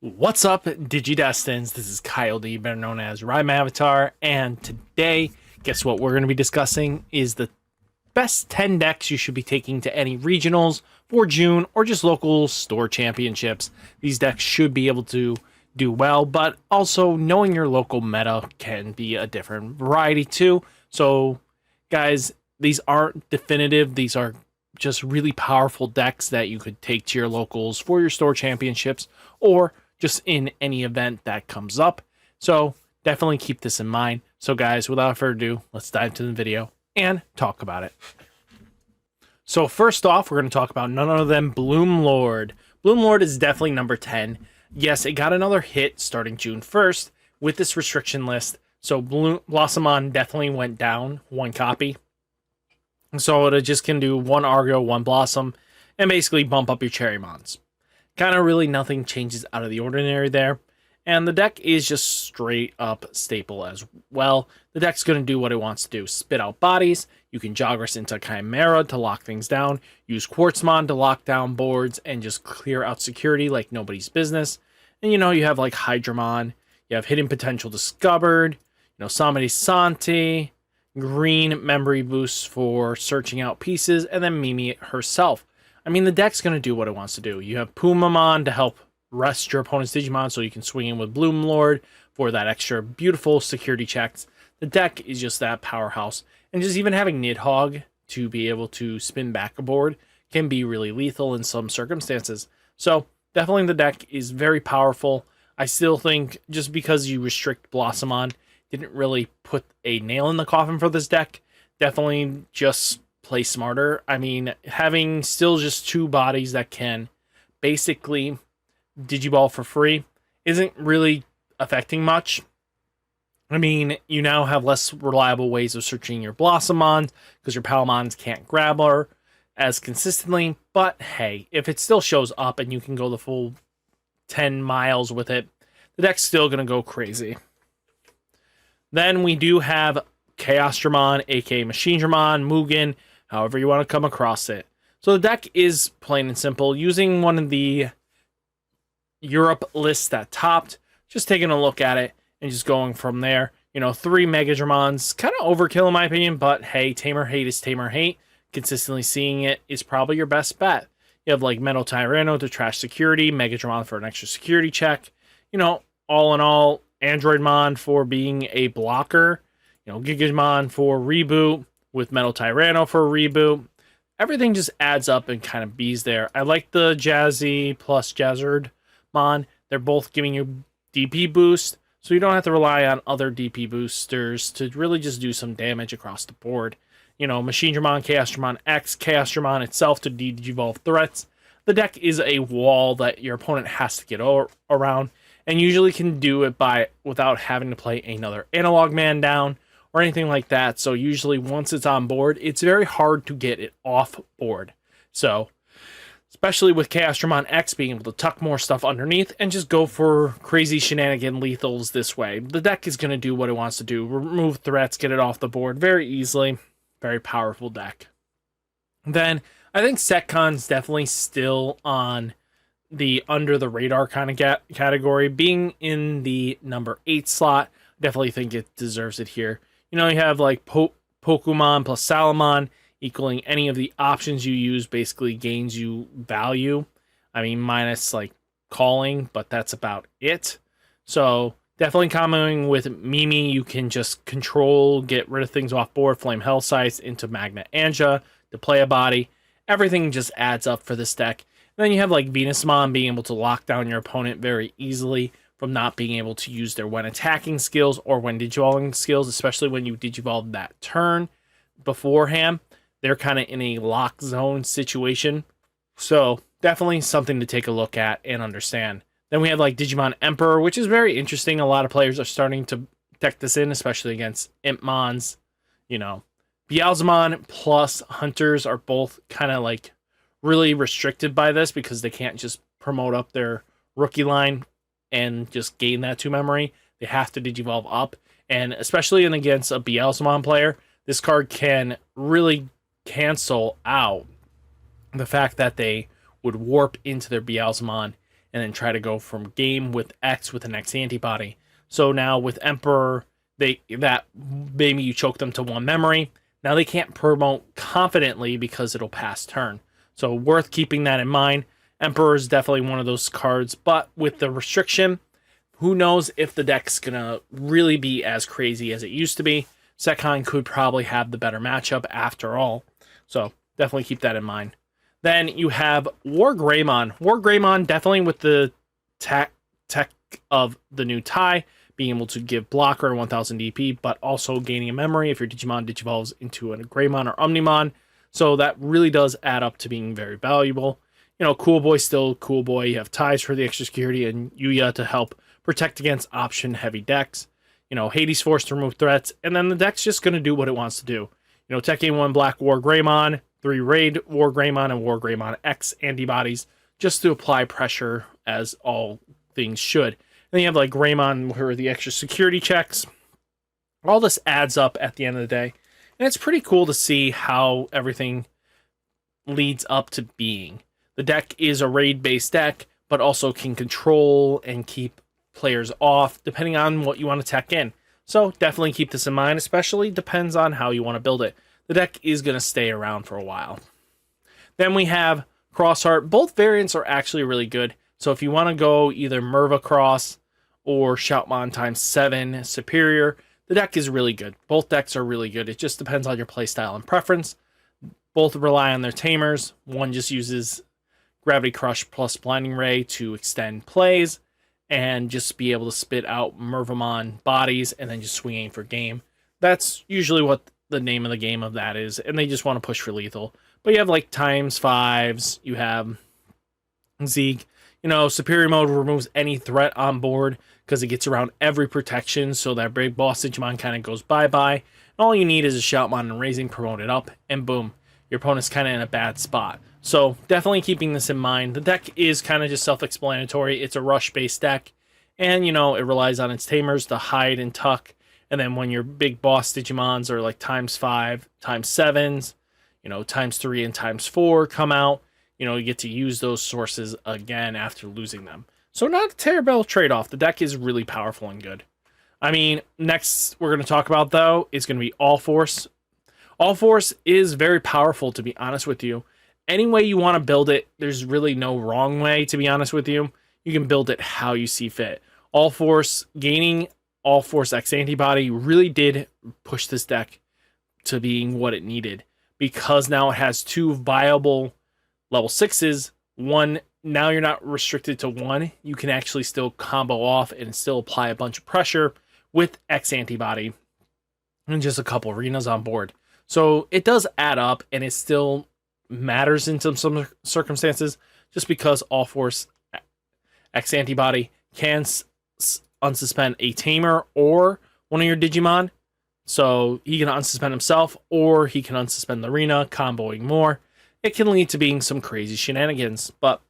What's up, Digidestins? This is Kyle D, better known as RideMyAvatar, and today, guess what we're going to be discussing is the best 10 decks you should be taking to any regionals for June or just local store championships. These decks should be able to do well, but also knowing your local meta can be a different variety too. So, guys, these aren't definitive. These are just really powerful decks that you could take to your locals for your store championships or just in any event that comes up. So definitely keep this in mind. So guys, without further ado, let's dive into the video and talk about it. So first off, we're going to talk about none other than Bloom Lord. Bloom Lord is definitely number 10. Yes, it got another hit starting June 1st with this restriction list. So Beelzemon definitely went down one copy. So it just can do one Argo, one Blossom, and basically bump up your Cherrymons. Kind of really nothing changes out of the ordinary there. And the deck is just straight up staple as well. The deck's going to do what it wants to do. Spit out bodies. You can Jogress into Chimera to lock things down. Use Quartzmon to lock down boards and just clear out security like nobody's business. And you have like Hydramon. You have Hidden Potential Discovered. Samedi Santi. Green memory boosts for searching out pieces. And then Mimi herself. I mean, the deck's going to do what it wants to do. You have Pumamon to help rest your opponent's Digimon so you can swing in with Bloom Lord for that extra beautiful security checks. The deck is just that powerhouse. And just even having Nidhogg to be able to spin back a board can be really lethal in some circumstances. So definitely the deck is very powerful. I still think just because you restrict Blossomon didn't really put a nail in the coffin for this deck. Definitely just play smarter. I mean, having still just two bodies that can basically Digiball for free isn't really affecting much. I mean, you now have less reliable ways of searching your Blossomons because your Palmons can't grab her as consistently. But hey, if it still shows up and you can go the full 10 miles with it, the deck's still going to go crazy. Then we do have Chaosdramon, aka Machinedramon, Mugen, however you want to come across it. So the deck is plain and simple. Using one of the Europe lists that topped, just taking a look at it and just going from there. 3 Megadramons, kind of overkill in my opinion, but hey, Tamer Hate is Tamer Hate. Consistently seeing it is probably your best bet. You have like Metal Tyranno to trash security, Megadramon for an extra security check. All in all, Androidmon for being a blocker. Gigamon for reboot, with Metal Tyranno for a reboot. Everything just adds up and kind of bees there. I like the Jazzy plus Jazzerdmon. They're both giving you DP boost, so you don't have to rely on other DP boosters to really just do some damage across the board. Machinedramon, Chaosdramon X, Chaosdramon itself to Digivolve threats. The deck is a wall that your opponent has to get around, and usually can do it without having to play another analog man down or anything like that. So usually once it's on board, it's very hard to get it off board. So especially with Chaosdramon X being able to tuck more stuff underneath and just go for crazy shenanigan lethals this way. The deck is going to do what it wants to do. Remove threats, get it off the board very easily. Very powerful deck. Then I think Setcon's definitely still on the under the radar kind of category. Being in the number 8 slot, definitely think it deserves it here. You have like Pokemon plus Salamon equaling any of the options you use basically gains you value. I mean, minus like calling, but that's about it. So definitely comboing with Mimi, you can just control, get rid of things off board, Flame Hellscythe into Magna Anja to play a body. Everything just adds up for this deck. And then you have like Venusmon being able to lock down your opponent very easily from not being able to use their when attacking skills or when digivolving skills, especially when you digivolve that turn beforehand. They're kind of in a lock zone situation. So definitely something to take a look at and understand. Then we have like Digimon Emperor, which is very interesting. A lot of players are starting to deck this in, especially against Impmons. Beelzemon plus Hunters are both kind of like really restricted by this because they can't just promote up their rookie line and just gain that 2 memory. They have to digivolve up. And especially against a Beelzemon player, this card can really cancel out the fact that they would warp into their Beelzemon and then try to go from game with X with an X antibody. So now with Emperor, that maybe you choke them to 1 memory. Now they can't promote confidently because it'll pass turn. So worth keeping that in mind. Emperor is definitely one of those cards, but with the restriction, who knows if the deck's gonna really be as crazy as it used to be. Sekhan could probably have the better matchup after all. So definitely keep that in mind. Then you have Wargreymon. Wargreymon, definitely with the tech of the new tie, being able to give blocker 1000 DP, but also gaining a memory if your Digimon digivolves into a Greymon or Omnimon. So that really does add up to being very valuable. You know, Cool Boy still Cool Boy. You have ties for the extra security and Yuya to help protect against option heavy decks. You know, Hades Force to remove threats, and then the deck's just going to do what it wants to do. You know, Tekken 1 Black Wargreymon, 3 Raid Wargreymon, and Wargreymon X antibodies just to apply pressure as all things should. And then you have like Greymon for the extra security checks. All this adds up at the end of the day. And it's pretty cool to see how everything leads up to being. The deck is a raid-based deck, but also can control and keep players off depending on what you want to tech in. So definitely keep this in mind, especially depends on how you want to build it. The deck is going to stay around for a while. Then we have Crossheart. Both variants are actually really good. So if you want to go either Merva Cross or Shoutmon ×7 Superior, the deck is really good. Both decks are really good. It just depends on your playstyle and preference. Both rely on their tamers. One just uses Gravity Crush plus Blinding Ray to extend plays and just be able to spit out Mervamon bodies and then just swing aim for game. That's usually what the name of the game of that is, and they just want to push for lethal. But you have like ×5s, you have Zeke. You know, Superior Mode removes any threat on board because it gets around every protection, so that big boss Digimon kind of goes bye-bye. And all you need is a Shoutmon and Raising, promote it up, and boom, your opponent's kind of in a bad spot. So definitely keeping this in mind. The deck is kind of just self-explanatory. It's a rush-based deck, and, you know, it relies on its tamers to hide and tuck. And then when your big boss Digimons are like ×5, ×7s, you know, ×3 and ×4 come out, you know, you get to use those sources again after losing them. So not a terrible trade-off. The deck is really powerful and good. I mean, next we're going to talk about, though, is going to be All Force. All Force is very powerful, to be honest with you. Any way you want to build it, there's really no wrong way, to be honest with you. You can build it how you see fit. All Force, gaining All Force X antibody really did push this deck to being what it needed, because now it has 2 viable level 6s. One, now you're not restricted to 1. You can actually still combo off and still apply a bunch of pressure with X antibody and just a couple arenas on board. So it does add up, and it still matters in some circumstances, just because All Force X antibody can unsuspend a tamer or one of your Digimon. So he can unsuspend himself, or he can unsuspend the arena, comboing more. It can lead to being some crazy shenanigans, but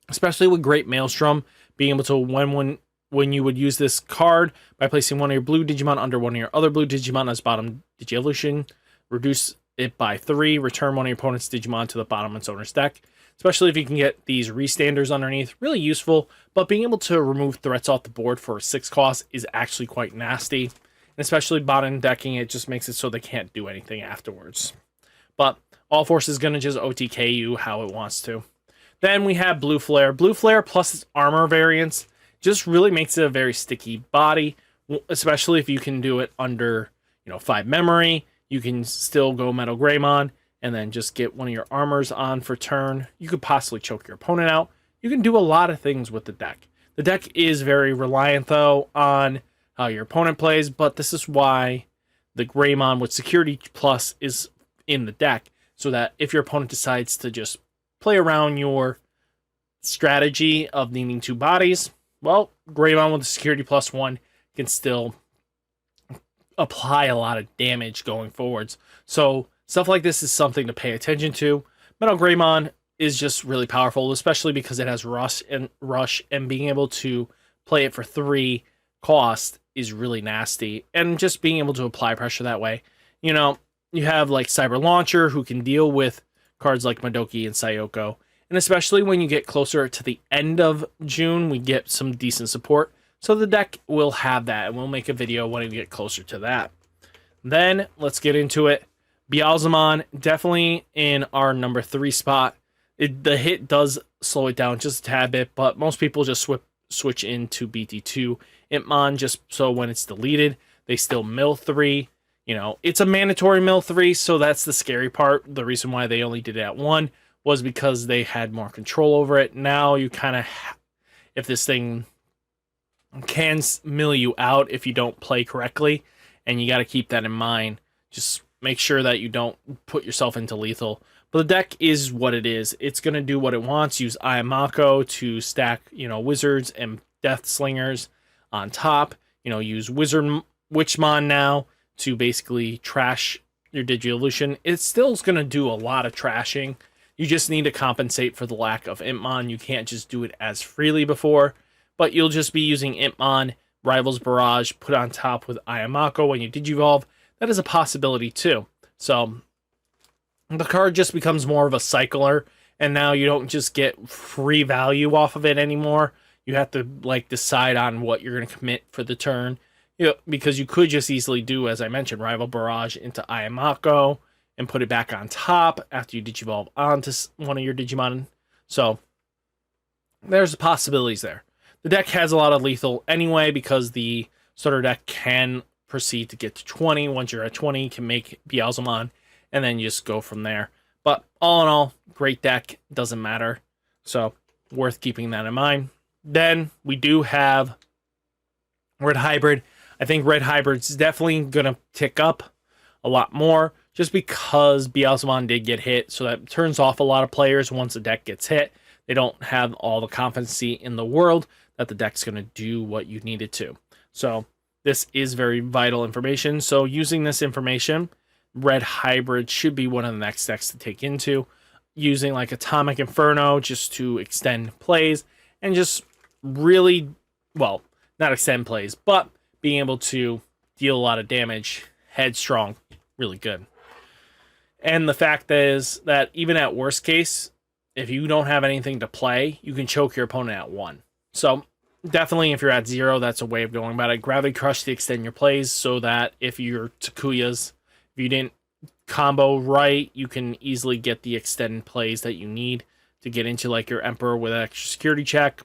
especially with Great Maelstrom, being able to, when you would use this card by placing one of your blue Digimon under one of your other blue Digimon as bottom Digievolution, reduce it by 3, return one of your opponent's Digimon to the bottom of its owner's deck. Especially if you can get these restanders underneath, really useful, but being able to remove threats off the board for a 6 cost is actually quite nasty. And especially bottom decking, it just makes it so they can't do anything afterwards. But All Force is going to just OTK you how it wants to. Then we have Blue Flare. Blue Flare plus its armor variants just really makes it a very sticky body, especially if you can do it under, you know, 5 memory. You can still go Metal Greymon and then just get one of your armors on for turn. You could possibly choke your opponent out. You can do a lot of things with the deck. The deck is very reliant, though, on how your opponent plays, but this is why the Greymon with Security Plus is in the deck, so that if your opponent decides to just play around your strategy of needing 2 bodies, well, Greymon with the Security Plus 1 can still apply a lot of damage going forwards. So stuff like this is something to pay attention to. Metal Greymon is just really powerful, especially because it has rush, and being able to play it for 3 cost is really nasty. And just being able to apply pressure that way. You know, you have like Cyber Launcher, who can deal with cards like Madoki and Sayoko. And especially when you get closer to the end of June, we get some decent support. So the deck will have that, and we'll make a video when we get closer to that. Then let's get into it. Beelzemon, definitely in our number 3 spot. The hit does slow it down just a tad bit, but most people just switch into BT-2 Impmon just so when it's deleted, they still mill 3. You know, it's a mandatory mill 3, so that's the scary part. The reason why they only did it at 1 was because they had more control over it. Now you kind of, if this thing can mill you out if you don't play correctly, and you got to keep that in mind. Just make sure that you don't put yourself into lethal. But the deck is what it is. It's going to do what it wants. Use Ayamako to stack, you know, wizards and death slingers on top. You know, use Witchmon now to basically trash your Digivolution. It still is going to do a lot of trashing. You just need to compensate for the lack of Impmon. You can't just do it as freely before, but you'll just be using Impmon, Rivals Barrage, put on top with Ayamako when you Digivolve. That is a possibility too. So the card just becomes more of a cycler, and now you don't just get free value off of it anymore. You have to like decide on what you're going to commit for the turn. You know, because you could just easily do, as I mentioned, Rival Barrage into Ayamako and put it back on top after you Digivolve onto one of your Digimon. So there's possibilities there. The deck has a lot of lethal anyway because the starter deck can proceed to get to 20. Once you're at 20, you can make Beelzemon and then you just go from there. But all in all, great deck. Doesn't matter. So worth keeping that in mind. Then we do have Red Hybrid. I think Red Hybrid's definitely going to tick up a lot more just because Beelzemon did get hit. So that turns off a lot of players once the deck gets hit. They don't have all the confidence in the world that the deck's going to do what you need it to. So this is very vital information. So using this information, Red Hybrid should be one of the next decks to take into. Using like Atomic Inferno just to extend plays and just really, well, not extend plays, but being able to deal a lot of damage, headstrong, really good. And the fact is that even at worst case, if you don't have anything to play, you can choke your opponent at 1. So definitely if you're at 0, that's a way of going about it. Gravity Crush to extend your plays so that if you're Takuyas, if you didn't combo right, you can easily get the extended plays that you need to get into like your Emperor with an extra security check.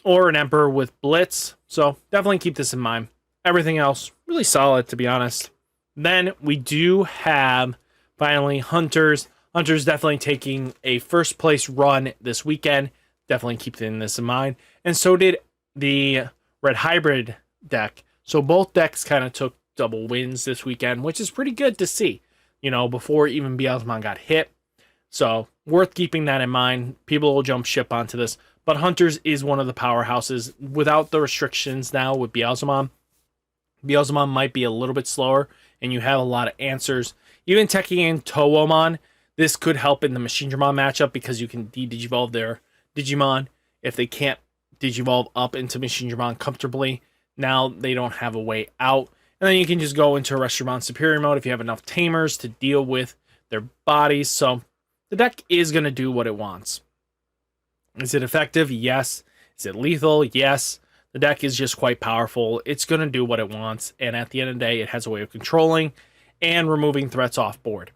Or an Emperor with Blitz. So definitely keep this in mind. Everything else, really solid, to be honest. Then we do have, finally, Hunters. Hunters definitely taking a first place run this weekend. Definitely keeping this in mind. And so did the Red Hybrid deck. So both decks kind of took double wins this weekend, which is pretty good to see, you know, before even Beelzemon got hit. So worth keeping that in mind. People will jump ship onto this. But Hunters is one of the powerhouses without the restrictions now with Beelzemon. Beelzemon might be a little bit slower, and you have a lot of answers. Even teching in Toomon, this could help in the Machine Dramon matchup because you can de-digivolve their Digimon. If they can't digivolve up into Machine Dramon comfortably, now they don't have a way out. And then you can just go into Restaurant Superior mode if you have enough Tamers to deal with their bodies. So the deck is going to do what it wants. Is it effective? Yes. Is it lethal? Yes. The deck is just quite powerful. It's going to do what it wants. And at the end of the day, it has a way of controlling and removing threats off board.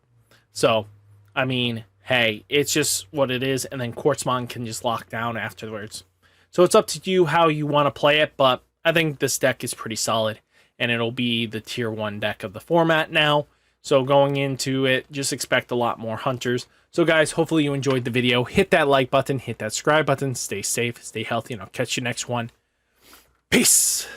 So, I mean, hey, it's just what it is. And then Quartzmon can just lock down afterwards. So it's up to you how you want to play it. But I think this deck is pretty solid. And it'll be the tier 1 deck of the format now. So going into it, just expect a lot more Hunters. So guys, hopefully you enjoyed the video. Hit that like button, hit that subscribe button. Stay safe, stay healthy, and I'll catch you next one. Peace!